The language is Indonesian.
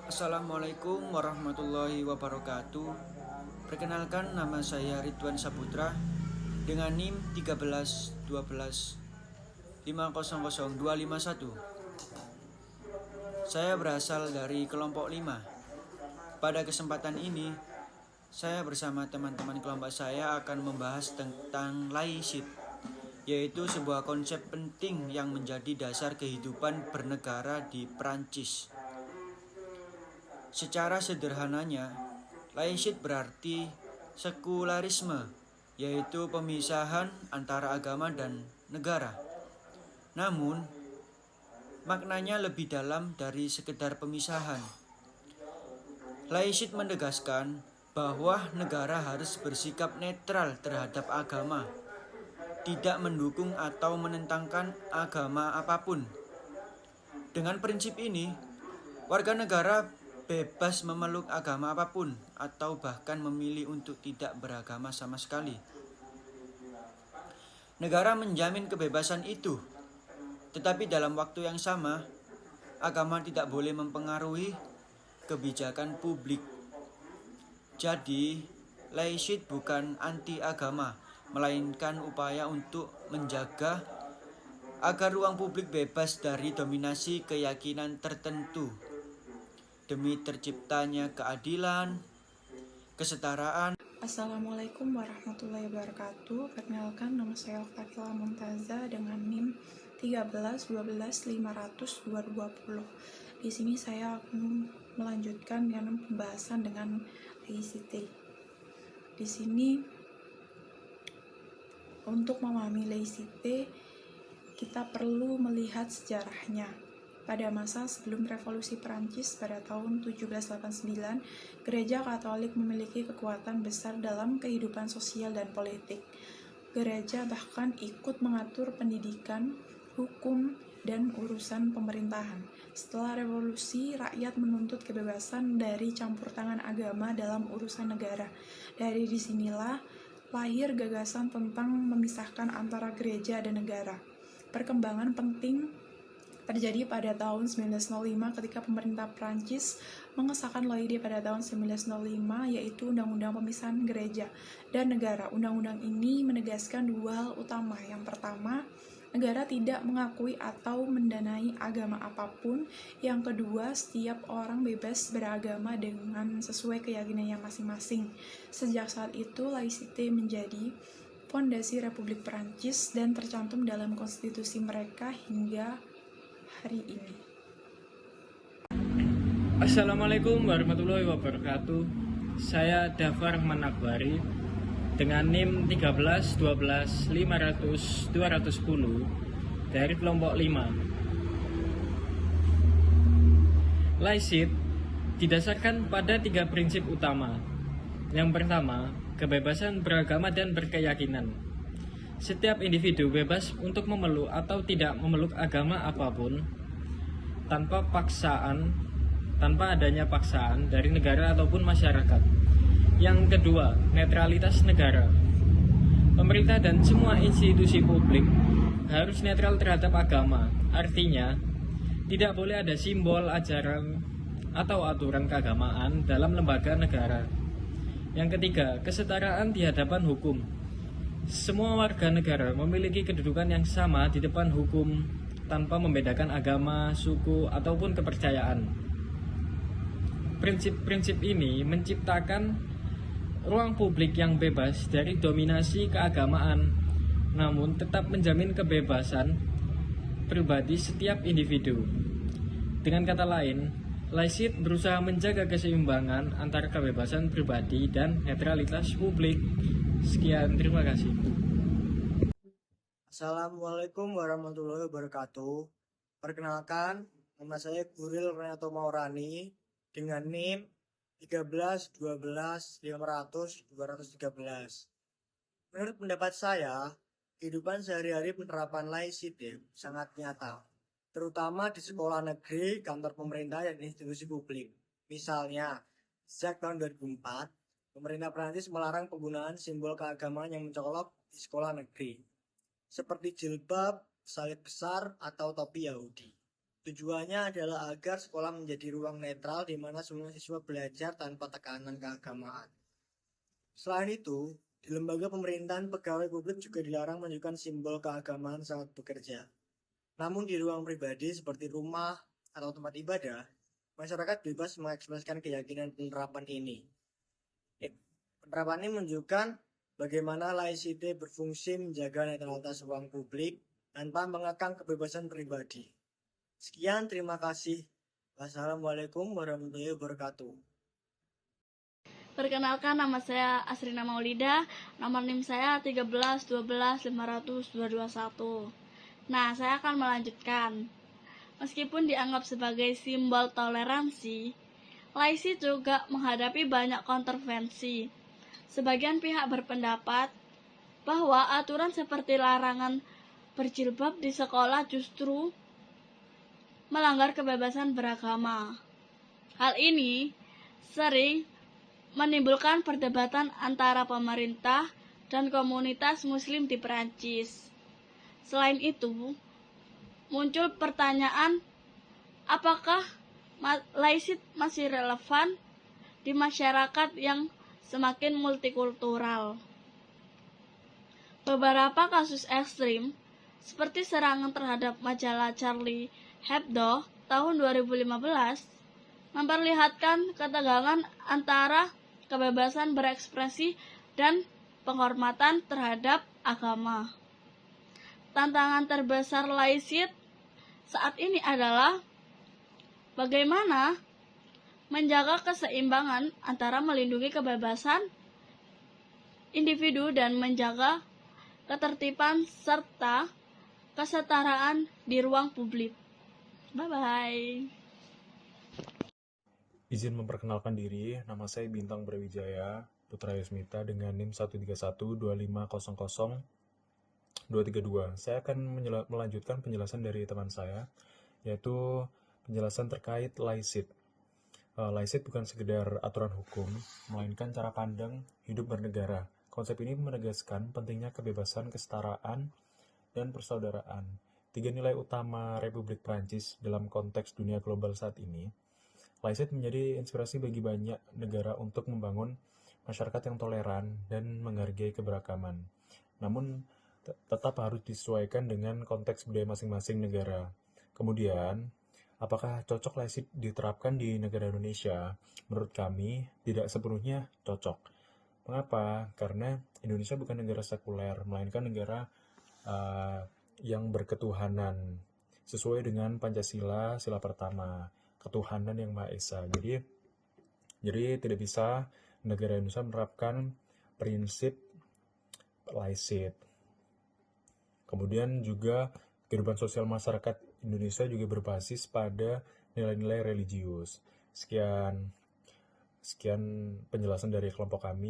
Assalamualaikum warahmatullahi wabarakatuh. Perkenalkan, nama saya Ridwan Saputra dengan NIM 13 12 500 251. Saya berasal dari kelompok 5. Pada kesempatan ini, saya bersama teman-teman kelompok saya akan membahas tentang laisit, yaitu sebuah konsep penting yang menjadi dasar kehidupan bernegara di Prancis. Secara sederhananya, laisit berarti sekularisme, yaitu pemisahan antara agama dan negara. Namun, maknanya lebih dalam dari sekedar pemisahan. Laisit menegaskan bahwa negara harus bersikap netral terhadap agama, tidak mendukung atau menentangkan agama apapun. Dengan prinsip ini, warga negara bebas memeluk agama apapun atau bahkan memilih untuk tidak beragama sama sekali. Negara menjamin kebebasan itu, tetapi dalam waktu yang sama, agama tidak boleh mempengaruhi kebijakan publik. Jadi, laisit bukan anti agama, melainkan upaya untuk menjaga agar ruang publik bebas dari dominasi keyakinan tertentu, demi terciptanya keadilan, kesetaraan. Assalamualaikum warahmatullahi wabarakatuh. Perkenalkan, nama saya Fakila Muntaza dengan NIM 13 12 500 220. Di sini saya akan melanjutkan dengan pembahasan dengan ICT. Di sini untuk memahami LAICT, kita perlu melihat sejarahnya. Pada masa sebelum revolusi Perancis pada tahun 1789, gereja Katolik memiliki kekuatan besar dalam kehidupan sosial dan politik. Gereja bahkan ikut mengatur pendidikan, hukum, dan urusan pemerintahan. Setelah revolusi, rakyat menuntut kebebasan dari campur tangan agama dalam urusan negara. Dari disinilah lahir gagasan tentang memisahkan antara gereja dan negara. Perkembangan penting terjadi pada tahun 1905 ketika pemerintah Prancis mengesahkan Loide pada tahun 1905, yaitu Undang-Undang Pemisahan Gereja dan Negara. Undang-undang ini menegaskan dua hal utama. Yang pertama, negara tidak mengakui atau mendanai agama apapun. Yang kedua, setiap orang bebas beragama dengan sesuai keyakinannya masing-masing. Sejak saat itu, laicite menjadi fondasi Republik Prancis dan tercantum dalam konstitusi mereka hingga hari ini. Assalamualaikum warahmatullahi wabarakatuh. Saya Dafar Rahman Akbari dengan NIM 13 12 500 210 dari kelompok 5. Laisit didasarkan pada 3 prinsip utama. Yang pertama, kebebasan beragama dan berkeyakinan. Setiap individu bebas untuk memeluk atau tidak memeluk agama apapun tanpa adanya paksaan dari negara ataupun masyarakat. Yang kedua, netralitas negara. Pemerintah dan semua institusi publik harus netral terhadap agama. Artinya, tidak boleh ada simbol, ajaran, atau aturan keagamaan dalam lembaga negara. Yang ketiga, kesetaraan di hadapan hukum. Semua warga negara memiliki kedudukan yang sama di depan hukum tanpa membedakan agama, suku, ataupun kepercayaan. Prinsip-prinsip ini menciptakan ruang publik yang bebas dari dominasi keagamaan, namun tetap menjamin kebebasan pribadi setiap individu. Dengan kata lain, laisit berusaha menjaga keseimbangan antara kebebasan pribadi dan netralitas publik. Sekian, terima kasih. Assalamualaikum warahmatullahi wabarakatuh. Perkenalkan, nama saya Guril Renato Maurani dengan NIM 13 12 500 213. Menurut pendapat saya, kehidupan sehari-hari penerapan laisit sangat nyata, terutama di sekolah negeri, kantor pemerintah, dan institusi publik. Misalnya, sejak tahun 2004, pemerintah Prancis melarang penggunaan simbol keagamaan yang mencolok di sekolah negeri, seperti jilbab, salib besar, atau topi Yahudi. Tujuannya adalah agar sekolah menjadi ruang netral di mana semua siswa belajar tanpa tekanan keagamaan. Selain itu, di lembaga pemerintahan pegawai publik juga dilarang menunjukkan simbol keagamaan saat bekerja. Namun di ruang pribadi seperti rumah atau tempat ibadah, masyarakat bebas mengekspresikan keyakinan penerapan ini. Penerapan ini menunjukkan bagaimana laicite berfungsi menjaga netralitas ruang publik tanpa mengekang kebebasan pribadi. Sekian, terima kasih. Wassalamualaikum warahmatullahi wabarakatuh. Perkenalkan, nama saya Asrina Maulida, nomor NIM saya 13 12 500 221. Nah, saya akan melanjutkan. Meskipun dianggap sebagai simbol toleransi, laicite juga menghadapi banyak kontroversi. Sebagian pihak berpendapat bahwa aturan seperti larangan berjilbab di sekolah justru melanggar kebebasan beragama. Hal ini sering menimbulkan perdebatan antara pemerintah dan komunitas muslim di Perancis. Selain itu, muncul pertanyaan apakah laicite masih relevan di masyarakat yang semakin multikultural. Beberapa kasus ekstrim seperti serangan terhadap majalah Charlie Hebdo tahun 2015 memperlihatkan ketegangan antara kebebasan berekspresi dan penghormatan terhadap agama. Tantangan terbesar laicite saat ini adalah bagaimana menjaga keseimbangan antara melindungi kebebasan individu dan menjaga ketertiban serta kesetaraan di ruang publik. Bye-bye. Izin memperkenalkan diri, nama saya Bintang Brawijaya Putra Yusmita dengan NIM 13125002332. Saya akan melanjutkan penjelasan dari teman saya, yaitu penjelasan terkait laicite. Laicite bukan sekedar aturan hukum, melainkan cara pandang hidup bernegara. Konsep ini menegaskan pentingnya kebebasan, kesetaraan, dan persaudaraan. Tiga nilai utama Republik Prancis dalam konteks dunia global saat ini. Laicite menjadi inspirasi bagi banyak negara untuk membangun masyarakat yang toleran dan menghargai keberagaman. Namun, tetap harus disesuaikan dengan konteks budaya masing-masing negara. Kemudian, apakah cocok laicite diterapkan di negara Indonesia? Menurut kami, tidak sepenuhnya cocok. Mengapa? Karena Indonesia bukan negara sekuler, melainkan negara yang berketuhanan sesuai dengan Pancasila, sila pertama, ketuhanan yang Maha Esa. Jadi tidak bisa negara Indonesia menerapkan prinsip laicite. Kemudian juga kehidupan sosial masyarakat Indonesia juga berbasis pada nilai-nilai religius. Sekian penjelasan dari kelompok kami.